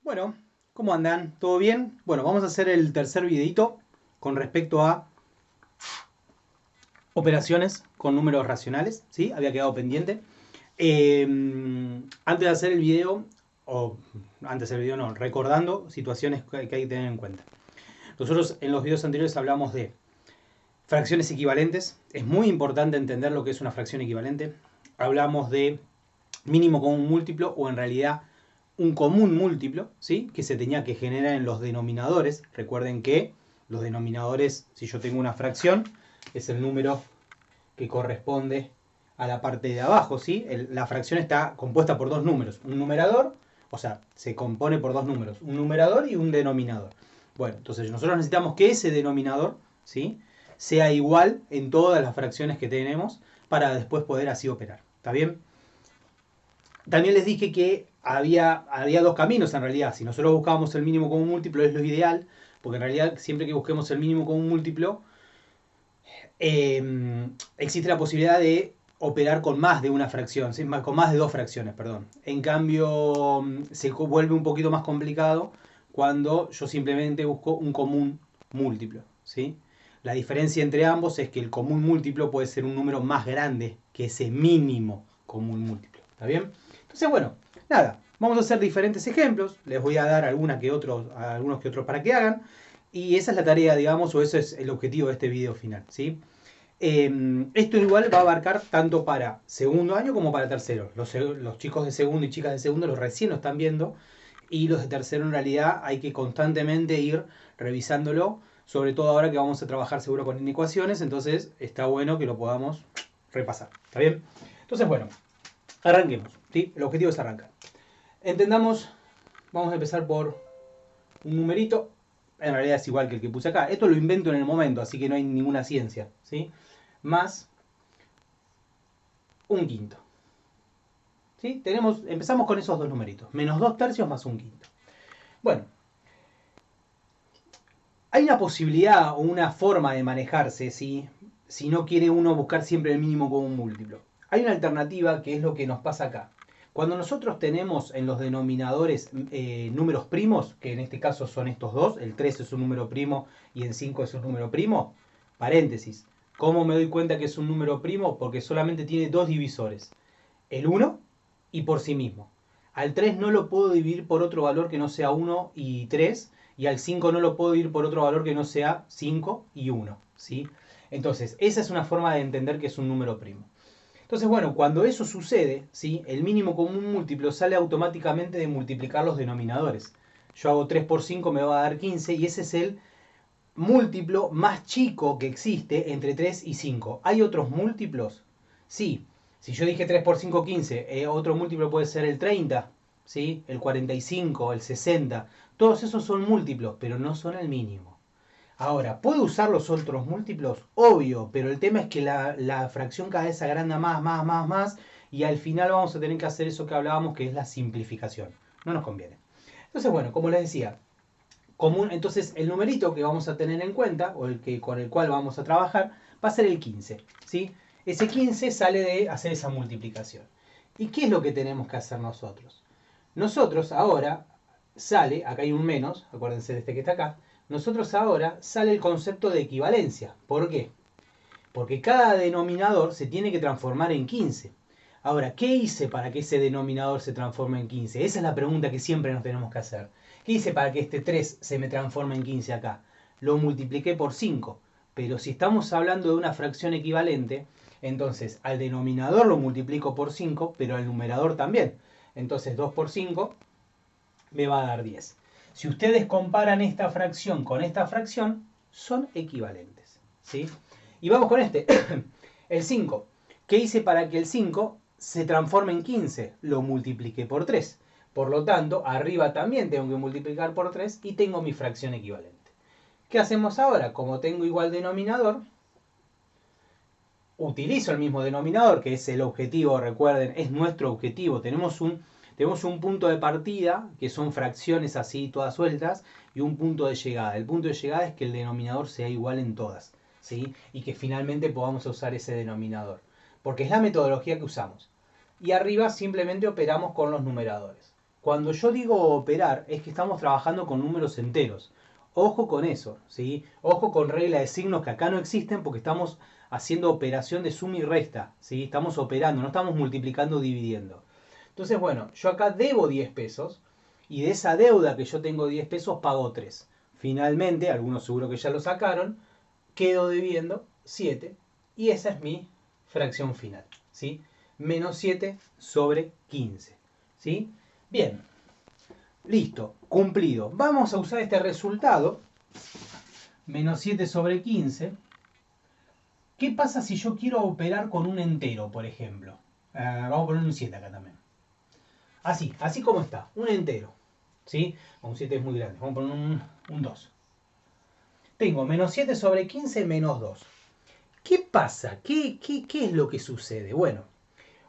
Bueno, ¿cómo andan? ¿Todo bien? Bueno, vamos a hacer el tercer videito con respecto a operaciones con números racionales, ¿sí? Había quedado pendiente. Eh, antes de hacer el video, o antes de hacer el video no, recordando situaciones que hay que tener en cuenta. Nosotros en los videos anteriores hablamos de fracciones equivalentes. Es muy importante entender lo que es una fracción equivalente. Hablamos de mínimo común múltiplo o en realidad un común múltiplo, ¿sí? Que se tenía que generar en los denominadores. Recuerden que los denominadores, si yo tengo una fracción, es el número que corresponde a la parte de abajo, ¿sí? La fracción está compuesta por dos números, un numerador, o sea, se compone por dos números, un numerador y un denominador. Bueno, entonces nosotros necesitamos que ese denominador, ¿sí? Sea igual en todas las fracciones que tenemos para después poder así operar. ¿Está bien? También les dije que había dos caminos en realidad. Si nosotros buscábamos el mínimo común múltiplo es lo ideal, porque en realidad siempre que busquemos el mínimo común múltiplo, existe la posibilidad de operar con más de una fracción, ¿sí? Con más de dos fracciones, perdón. En cambio, se vuelve un poquito más complicado cuando yo simplemente busco un común múltiplo, ¿sí? La diferencia entre ambos es que el común múltiplo puede ser un número más grande que ese mínimo común múltiplo. ¿Está bien? Entonces, bueno, nada, vamos a hacer diferentes ejemplos. Les voy a dar algunos que otros para que hagan. Y esa es la tarea, digamos, o ese es el objetivo de este video final, ¿sí? Esto igual va a abarcar tanto para segundo año como para tercero. Los chicos de segundo y chicas de segundo los recién lo están viendo y los de tercero en realidad hay que constantemente ir revisándolo, sobre todo ahora que vamos a trabajar seguro con inecuaciones, entonces está bueno que lo podamos repasar. ¿Está bien? Entonces, bueno, arranquemos, ¿sí? El objetivo es arrancar. Entendamos, vamos a empezar por un numerito. En realidad es igual que el que puse acá. Esto lo invento en el momento, así que no hay ninguna ciencia, ¿sí? Más un quinto. ¿Sí? Empezamos con esos dos numeritos. Menos 2/3 más un quinto. Bueno, hay una posibilidad o una forma de manejarse, ¿sí? Si no quiere uno buscar siempre el mínimo común múltiplo. Hay una alternativa que es lo que nos pasa acá. Cuando nosotros tenemos en los denominadores números primos, que en este caso son estos dos, el 3 es un número primo y el 5 es un número primo, paréntesis, ¿cómo me doy cuenta que es un número primo? Porque solamente tiene dos divisores, el 1 y por sí mismo. Al 3 no lo puedo dividir por otro valor que no sea 1 y 3, y al 5 no lo puedo dividir por otro valor que no sea 5 y 1, ¿sí? Entonces, esa es una forma de entender que es un número primo. Entonces, bueno, cuando eso sucede, ¿sí? El mínimo común múltiplo sale automáticamente de multiplicar los denominadores. Yo hago 3 por 5 me va a dar 15 y ese es el múltiplo más chico que existe entre 3 y 5. ¿Hay otros múltiplos? Sí. Si yo dije 3 por 5, 15, otro múltiplo puede ser el 30, ¿sí? El 45, el 60. Todos esos son múltiplos, pero no son el mínimo. Ahora, ¿puedo usar los otros múltiplos? Obvio, pero el tema es que la fracción cada vez se agranda más, y al final vamos a tener que hacer eso que hablábamos, que es la simplificación. No nos conviene. Entonces, bueno, como les decía, entonces el numerito que vamos a tener en cuenta, o con el cual vamos a trabajar, va a ser el 15, ¿sí? Ese 15 sale de hacer esa multiplicación. ¿Y qué es lo que tenemos que hacer nosotros? Nosotros ahora sale, acá hay un menos, acuérdense de este que está acá, nosotros ahora sale el concepto de equivalencia. ¿Por qué? Porque cada denominador se tiene que transformar en 15. Ahora, ¿qué hice para que ese denominador se transforme en 15? Esa es la pregunta que siempre nos tenemos que hacer. ¿Qué hice para que este 3 se me transforme en 15 acá? Lo multipliqué por 5. Pero si estamos hablando de una fracción equivalente, entonces al denominador lo multiplico por 5, pero al numerador también. Entonces 2 por 5 me va a dar 10. Si ustedes comparan esta fracción con esta fracción, son equivalentes, ¿sí? Y vamos con este, el 5. ¿Qué hice para que el 5 se transforme en 15? Lo multipliqué por 3. Por lo tanto, arriba también tengo que multiplicar por 3 y tengo mi fracción equivalente. ¿Qué hacemos ahora? Como tengo igual denominador, utilizo el mismo denominador, que es el objetivo, recuerden, es nuestro objetivo. Tenemos un punto de partida, que son fracciones así todas sueltas, y un punto de llegada. El punto de llegada es que el denominador sea igual en todas, ¿sí? Y que finalmente podamos usar ese denominador. Porque es la metodología que usamos. Y arriba simplemente operamos con los numeradores. Cuando yo digo operar, es que estamos trabajando con números enteros. Ojo con eso, ¿sí? Ojo con regla de signos que acá no existen porque estamos haciendo operación de suma y resta, ¿sí? Estamos operando, no estamos multiplicando o dividiendo. Entonces, bueno, yo acá debo 10 pesos y de esa deuda que yo tengo 10 pesos pago 3. Finalmente, algunos seguro que ya lo sacaron, quedo debiendo 7 y esa es mi fracción final, ¿sí? Menos 7 sobre 15, ¿sí? Bien, listo, cumplido. Vamos a usar este resultado, menos 7 sobre 15. ¿Qué pasa si yo quiero operar con un entero, por ejemplo? Vamos a poner un 7 acá también. Así como está, un entero, ¿sí? Un 7 es muy grande, vamos a poner un 2. Tengo menos 7 sobre 15 menos 2. ¿Qué pasa? ¿Qué es lo que sucede? Bueno,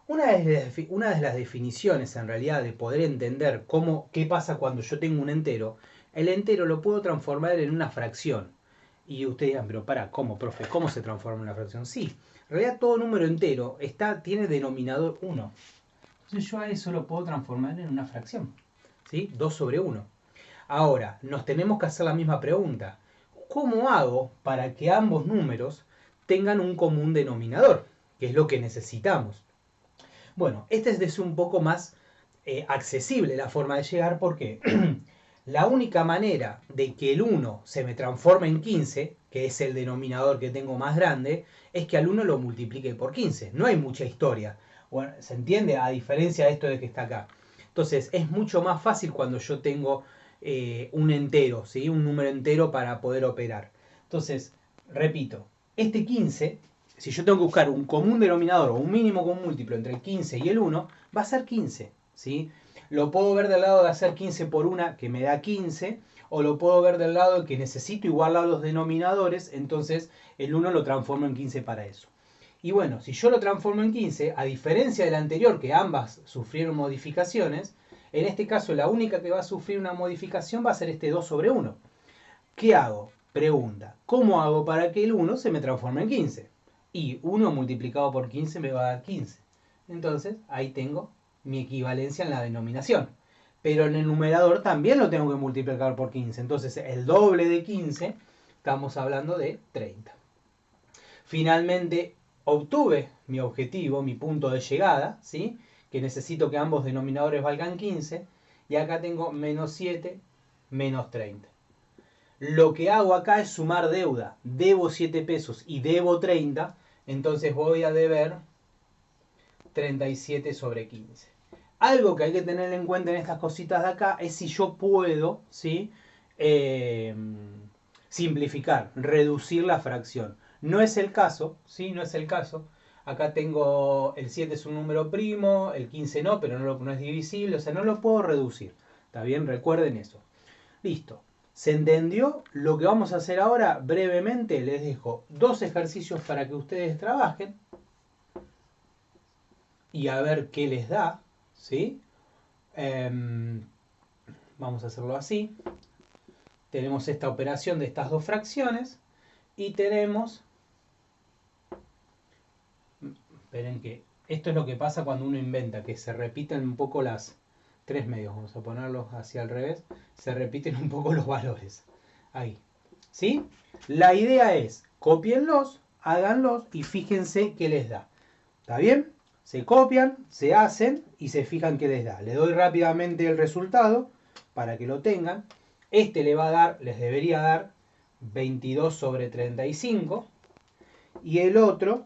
una de las definiciones en realidad de poder entender qué pasa cuando yo tengo un entero, el entero lo puedo transformar en una fracción. Y ustedes dirán, pero para, ¿cómo, profe? ¿Cómo se transforma en una fracción? Sí, en realidad todo número entero tiene denominador 1. Entonces yo a eso lo puedo transformar en una fracción. ¿Sí? 2 sobre 1. Ahora, nos tenemos que hacer la misma pregunta. ¿Cómo hago para que ambos números tengan un común denominador? Que es lo que necesitamos. Bueno, esta es un poco más accesible la forma de llegar porque la única manera de que el 1 se me transforme en 15, que es el denominador que tengo más grande, es que al 1 lo multiplique por 15. No hay mucha historia. Bueno, ¿se entiende? A diferencia de esto de que está acá. Entonces, es mucho más fácil cuando yo tengo un entero, ¿sí? Un número entero para poder operar. Entonces, repito, este 15, si yo tengo que buscar un común denominador o un mínimo común múltiplo entre el 15 y el 1, va a ser 15, ¿sí? Lo puedo ver del lado de hacer 15 por 1, que me da 15, o lo puedo ver del lado de que necesito igualar los denominadores, entonces el 1 lo transformo en 15 para eso. Y bueno, si yo lo transformo en 15, a diferencia del anterior, que ambas sufrieron modificaciones, en este caso la única que va a sufrir una modificación va a ser este 2 sobre 1. ¿Qué hago? Pregunta, ¿cómo hago para que el 1 se me transforme en 15? Y 1 multiplicado por 15 me va a dar 15. Entonces, ahí tengo mi equivalencia en la denominación. Pero en el numerador también lo tengo que multiplicar por 15. Entonces, el doble de 15, estamos hablando de 30. Finalmente, obtuve mi objetivo, mi punto de llegada, ¿sí? Que necesito que ambos denominadores valgan 15. Y acá tengo menos 7, menos 30. Lo que hago acá es sumar deuda. Debo 7 pesos y debo 30. Entonces voy a deber 37 sobre 15. Algo que hay que tener en cuenta en estas cositas de acá es si yo puedo, ¿sí? Simplificar, reducir la fracción. No es el caso, ¿sí? No es el caso. Acá tengo el 7 es un número primo, el 15 no, pero no es divisible, o sea, no lo puedo reducir. ¿Está bien? Recuerden eso. Listo. ¿Se entendió? Lo que vamos a hacer ahora, brevemente, les dejo 2 ejercicios para que ustedes trabajen y a ver qué les da, ¿sí? Vamos a hacerlo así. Tenemos esta operación de estas 2 fracciones y tenemos... Esperen que esto es lo que pasa cuando uno inventa, que se repiten un poco las 3 medios. Vamos a ponerlos hacia el revés. Se repiten un poco los valores. Ahí. ¿Sí? La idea es, cópienlos, háganlos y fíjense qué les da. ¿Está bien? Se copian, se hacen y se fijan qué les da. Le doy rápidamente el resultado para que lo tengan. Este le va a dar, les debería dar 22 sobre 35. Y el otro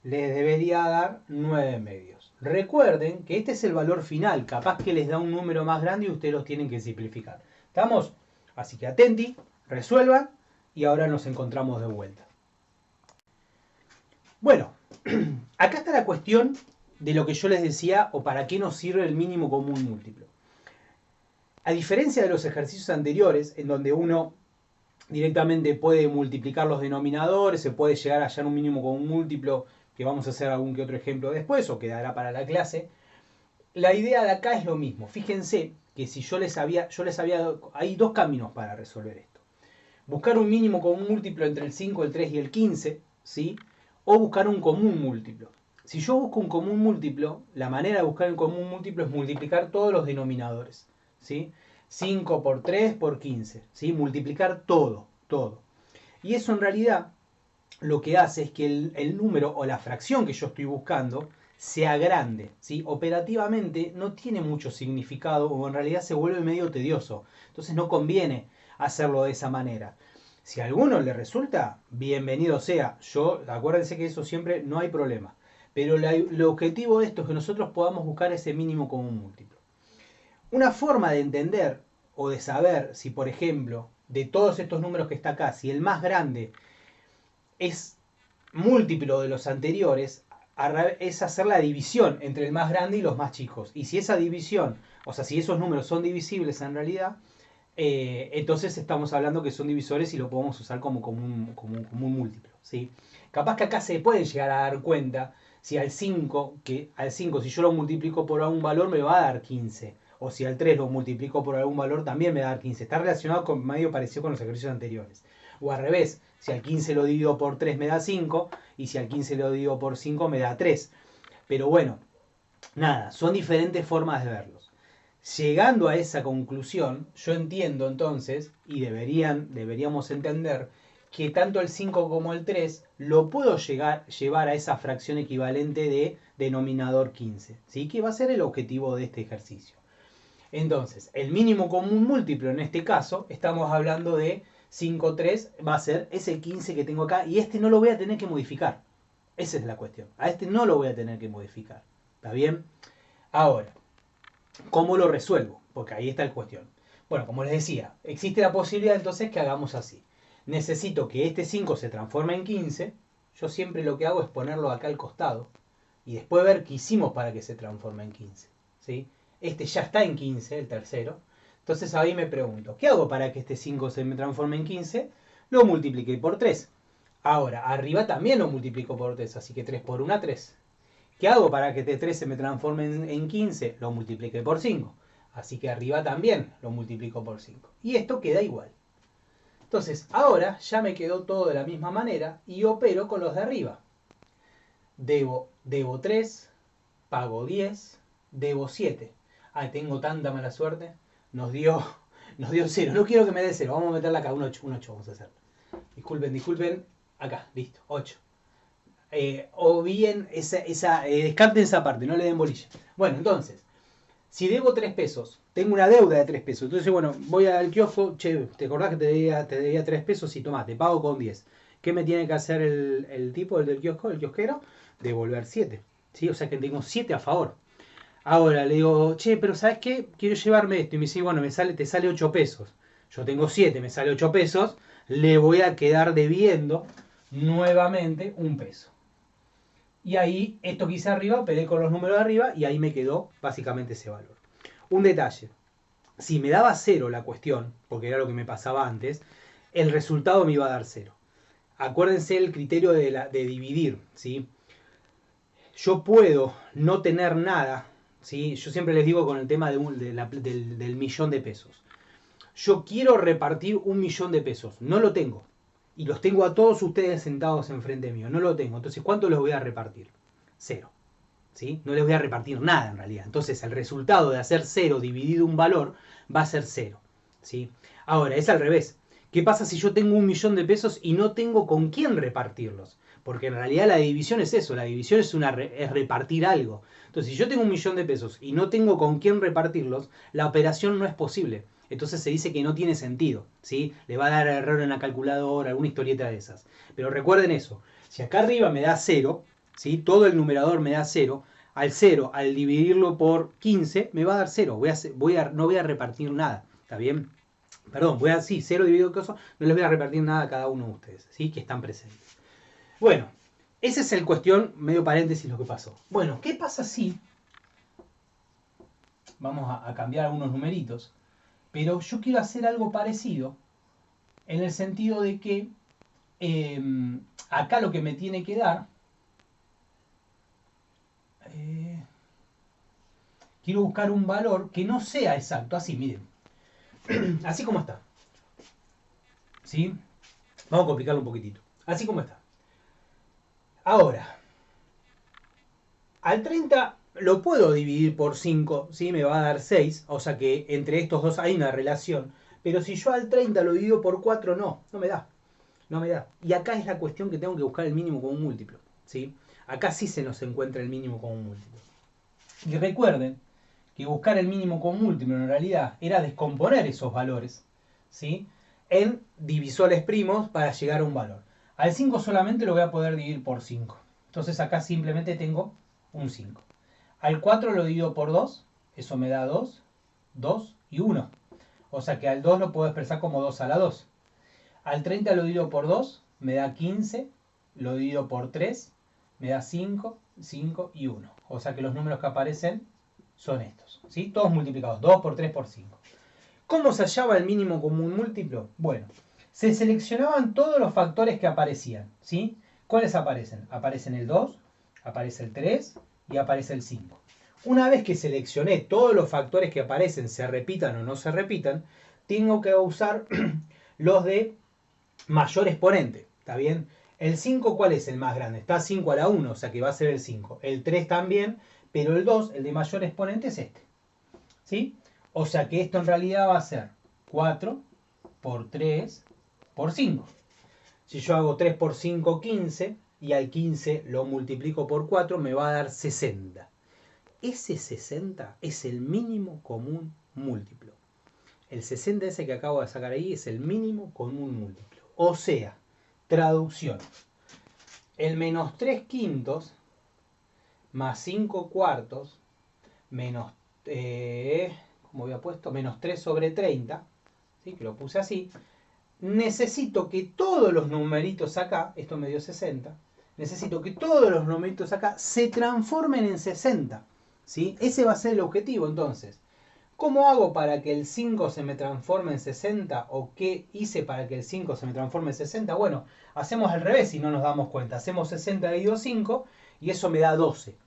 les debería dar 9 medios. Recuerden que este es el valor final. Capaz que les da un número más grande y ustedes los tienen que simplificar. ¿Estamos? Así que atenti, resuelvan y ahora nos encontramos de vuelta. Bueno, acá está la cuestión de lo que yo les decía o para qué nos sirve el mínimo común múltiplo. A diferencia de los ejercicios anteriores, en donde uno directamente puede multiplicar los denominadores, se puede llegar a hallar un mínimo común múltiplo, que vamos a hacer algún que otro ejemplo después o quedará para la clase. La idea de acá es lo mismo. Fíjense que si yo les había dado, hay 2 caminos para resolver esto. Buscar un mínimo común múltiplo entre el 5, el 3 y el 15, ¿sí? O buscar un común múltiplo. Si yo busco un común múltiplo, la manera de buscar el común múltiplo es multiplicar todos los denominadores, ¿sí? 5 por 3 por 15, ¿sí? Multiplicar todo, todo. Y eso en realidad lo que hace es que el número o la fracción que yo estoy buscando sea grande, ¿sí? Operativamente no tiene mucho significado o en realidad se vuelve medio tedioso. Entonces no conviene hacerlo de esa manera. Si a alguno le resulta, bienvenido sea. Yo, acuérdense que eso siempre no hay problema. Pero el objetivo de esto es que nosotros podamos buscar ese mínimo común múltiplo. Una forma de entender o de saber si, por ejemplo, de todos estos números que está acá, si el más grande es múltiplo de los anteriores, es hacer la división entre el más grande y los más chicos. Y si esa división, o sea, si esos números son divisibles en realidad, entonces estamos hablando que son divisores y lo podemos usar como un múltiplo, ¿sí? Capaz que acá se pueden llegar a dar cuenta si al 5, si yo lo multiplico por algún valor me va a dar 15. O si al 3 lo multiplico por algún valor también me va a dar 15. Está relacionado con medio parecido con los ejercicios anteriores. O al revés, si al 15 lo divido por 3 me da 5 y si al 15 lo divido por 5 me da 3. Pero bueno, nada, son diferentes formas de verlos. Llegando a esa conclusión, yo entiendo entonces, y deberíamos entender, que tanto el 5 como el 3 lo puedo llevar a esa fracción equivalente de denominador 15, ¿sí? Que va a ser el objetivo de este ejercicio. Entonces, el mínimo común múltiplo en este caso, estamos hablando de 5, 3, va a ser ese 15 que tengo acá, y este no lo voy a tener que modificar. Esa es la cuestión. A este no lo voy a tener que modificar. ¿Está bien? Ahora, ¿cómo lo resuelvo? Porque ahí está la cuestión. Bueno, como les decía, existe la posibilidad entonces que hagamos así. Necesito que este 5 se transforme en 15. Yo siempre lo que hago es ponerlo acá al costado. Y después ver qué hicimos para que se transforme en 15. ¿Sí? Este ya está en 15, el tercero. Entonces ahí me pregunto, ¿qué hago para que este 5 se me transforme en 15? Lo multipliqué por 3. Ahora, arriba también lo multiplico por 3, así que 3 por 1, 3. ¿Qué hago para que este 3 se me transforme en 15? Lo multipliqué por 5. Así que arriba también lo multiplico por 5. Y esto queda igual. Entonces, ahora ya me quedó todo de la misma manera y opero con los de arriba. Debo 3, pago 10, debo 7. Ay, tengo tanta mala suerte. Nos dio 0. No quiero que me dé 0. Vamos a meterla acá. Un 8 vamos a hacer. Disculpen. Acá, listo. 8. O bien, descarten esa parte, no le den bolilla. Bueno, entonces, si debo 3 pesos, tengo una deuda de 3 pesos. Entonces, bueno, voy al kiosco. Che, ¿te acordás que te debía 3 pesos? Y tomá, te pago con 10. ¿Qué me tiene que hacer el tipo, el del kiosco, el kiosquero? Devolver 7. ¿Sí? O sea que tengo 7 a favor. Ahora le digo, che, pero ¿sabes qué? Quiero llevarme esto. Y me dice, bueno, te sale 8 pesos. Yo tengo 7, me sale 8 pesos. Le voy a quedar debiendo nuevamente 1 peso. Y ahí, esto que hice arriba, peleé con los números de arriba y ahí me quedó básicamente ese valor. Un detalle. Si me daba 0 la cuestión, porque era lo que me pasaba antes, el resultado me iba a dar 0. Acuérdense el criterio de dividir, ¿sí? Yo puedo no tener nada, ¿sí? Yo siempre les digo con el tema del millón de pesos. Yo quiero repartir 1.000.000 de pesos, no lo tengo. Y los tengo a todos ustedes sentados enfrente mío, no lo tengo. Entonces, ¿cuánto les voy a repartir? 0. ¿Sí? No les voy a repartir nada en realidad. Entonces, el resultado de hacer 0 dividido un valor va a ser 0. ¿Sí? Ahora, es al revés. ¿Qué pasa si yo tengo 1.000.000 de pesos y no tengo con quién repartirlos? Porque en realidad la división es eso, la división es repartir algo. Entonces, si yo tengo 1.000.000 de pesos y no tengo con quién repartirlos, la operación no es posible. Entonces se dice que no tiene sentido, ¿sí? Le va a dar error en la calculadora, alguna historieta de esas. Pero recuerden eso, si acá arriba me da 0, ¿sí? Todo el numerador me da 0, al 0, al dividirlo por 15, me va a dar 0, no voy a repartir nada, ¿está bien? Perdón, 0 dividido por 2, no les voy a repartir nada a cada uno de ustedes, ¿sí? Que están presentes. Bueno, ese es el cuestión, medio paréntesis, lo que pasó. Bueno, ¿qué pasa si vamos a cambiar algunos numeritos? Pero yo quiero hacer algo parecido en el sentido de que acá lo que me tiene que dar, quiero buscar un valor que no sea exacto, así, miren, así como está. ¿Sí? Vamos a complicarlo un poquitito. Así como está. Ahora, Al 30 lo puedo dividir por 5, ¿sí? Me va a dar 6, o sea que entre estos dos hay una relación. Pero si yo al 30 lo divido por 4, no me da. No me da. Y acá es la cuestión que tengo que buscar el mínimo común múltiplo, ¿sí? Acá sí se nos encuentra el mínimo común múltiplo. Y recuerden que buscar el mínimo común múltiplo en realidad era descomponer esos valores, ¿sí? En divisores primos para llegar a un valor. Al 5 solamente lo voy a poder dividir por 5. Entonces acá simplemente tengo un 5. Al 4 lo divido por 2, eso me da 2, 2 y 1. O sea que al 2 lo puedo expresar como 2 a la 2. Al 30 lo divido por 2, me da 15, lo divido por 3, me da 5, 5 y 1. O sea que los números que aparecen son estos, ¿sí? Todos multiplicados, 2 por 3 por 5. ¿Cómo se hallaba el mínimo común múltiplo? Bueno, se seleccionaban todos los factores que aparecían, ¿sí? ¿Cuáles aparecen? Aparecen el 2, aparece el 3 y aparece el 5. Una vez que seleccioné todos los factores que aparecen, se repitan o no se repitan, tengo que usar los de mayor exponente, ¿está bien? El 5, ¿cuál es el más grande? Está 5 a la 1, o sea que va a ser el 5. El 3 también, pero el 2, el de mayor exponente, es este, ¿sí? O sea que esto en realidad va a ser 4 por 3 por 5. Si yo hago 3 por 5, 15, y al 15 lo multiplico por 4, me va a dar 60. Ese 60 es el mínimo común múltiplo. El 60 ese que acabo de sacar ahí es el mínimo común múltiplo. O sea, traducción. El menos 3 quintos más 5 cuartos menos, ¿cómo había puesto? Menos 3 sobre 30, ¿sí? Que lo puse así. Necesito que todos los numeritos acá, esto me dio 60, necesito que todos los numeritos acá se transformen en 60, ¿sí? Ese va a ser el objetivo entonces. ¿Cómo hago para que el 5 se me transforme en 60? ¿O qué hice para que el 5 se me transforme en 60? Bueno, hacemos al revés si no nos damos cuenta. Hacemos 60 dividido 5 y eso me da 12.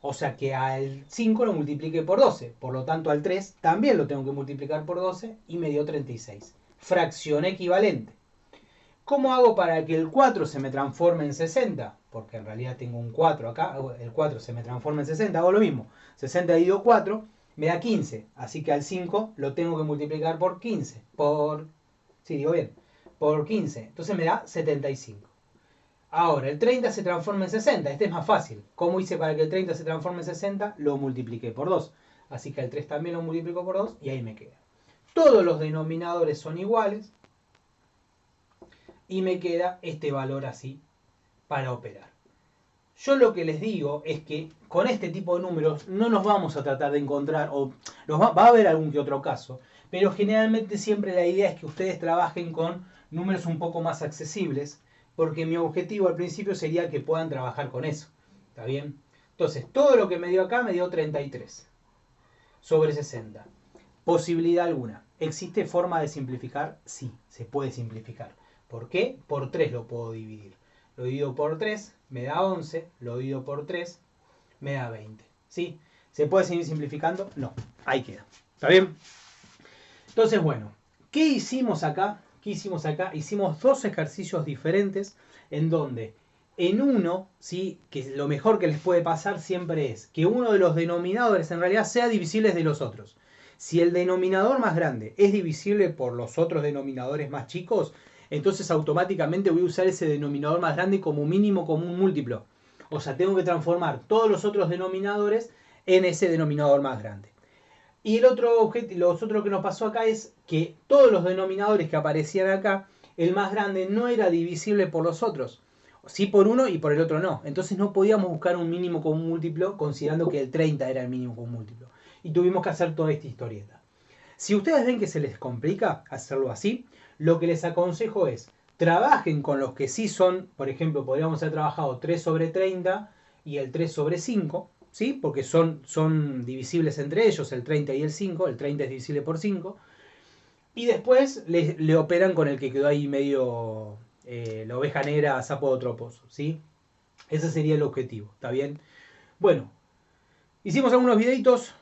O sea que al 5 lo multipliqué por 12. Por lo tanto al 3 también lo tengo que multiplicar por 12 y me dio 36. Fracción equivalente. ¿Cómo hago para que el 4 se me transforme en 60? Porque en realidad tengo un 4 acá. El 4 se me transforma en 60. Hago lo mismo. 60 dividido 4 me da 15. Así que al 5 lo tengo que multiplicar por 15. Sí, digo bien. Por 15. Entonces me da 75. Ahora, el 30 se transforma en 60. Este es más fácil. ¿Cómo hice para que el 30 se transforme en 60? Lo multipliqué por 2. Así que el 3 también lo multiplico por 2 y ahí me queda. Todos los denominadores son iguales. Y me queda este valor así para operar. Yo lo que les digo es que con este tipo de números no nos vamos a tratar de encontrar, o va a haber algún que otro caso, pero generalmente siempre la idea es que ustedes trabajen con números un poco más accesibles, porque mi objetivo al principio sería que puedan trabajar con eso. ¿Está bien? Entonces, todo lo que me dio acá me dio 33 sobre 60. Posibilidad alguna. ¿Existe forma de simplificar? Sí, se puede simplificar. ¿Por qué? Por 3 lo puedo dividir. Lo divido por 3, me da 11. Lo divido por 3, me da 20. ¿Sí? ¿Se puede seguir simplificando? No. Ahí queda. ¿Está bien? Entonces, bueno, ¿qué hicimos acá? ¿Qué hicimos acá? Hicimos dos ejercicios diferentes en donde en uno, ¿sí? Que lo mejor que les puede pasar siempre es que uno de los denominadores en realidad sea divisible de los otros. Si el denominador más grande es divisible por los otros denominadores más chicos, entonces automáticamente voy a usar ese denominador más grande como mínimo común múltiplo. O sea, tengo que transformar todos los otros denominadores en ese denominador más grande. Y el otro que nos pasó acá es que todos los denominadores que aparecían acá, el más grande no era divisible por los otros. Sí por uno y por el otro no. Entonces no podíamos buscar un mínimo común múltiplo considerando que el 30 era el mínimo común múltiplo. Y tuvimos que hacer toda esta historieta. Si ustedes ven que se les complica hacerlo así, lo que les aconsejo es, trabajen con los que sí son, por ejemplo, podríamos haber trabajado 3 sobre 30 y el 3 sobre 5, ¿sí? Porque son divisibles entre ellos, el 30 y el 5, el 30 es divisible por 5, y después le operan con el que quedó ahí medio la oveja negra, sapo de otro pozo, ¿sí? Ese sería el objetivo, ¿está bien? Bueno, hicimos algunos videitos,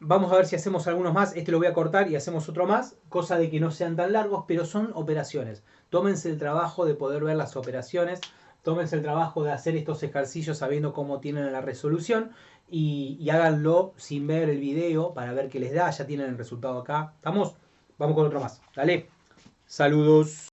vamos a ver si hacemos algunos más. Este lo voy a cortar y hacemos otro más, cosa de que no sean tan largos, pero son operaciones. Tómense el trabajo de poder ver las operaciones tómense el trabajo de hacer estos ejercicios sabiendo cómo tienen la resolución y háganlo sin ver el video para ver qué les da. Ya tienen el resultado acá. ¿Estamos? Vamos con otro más. Dale. Saludos.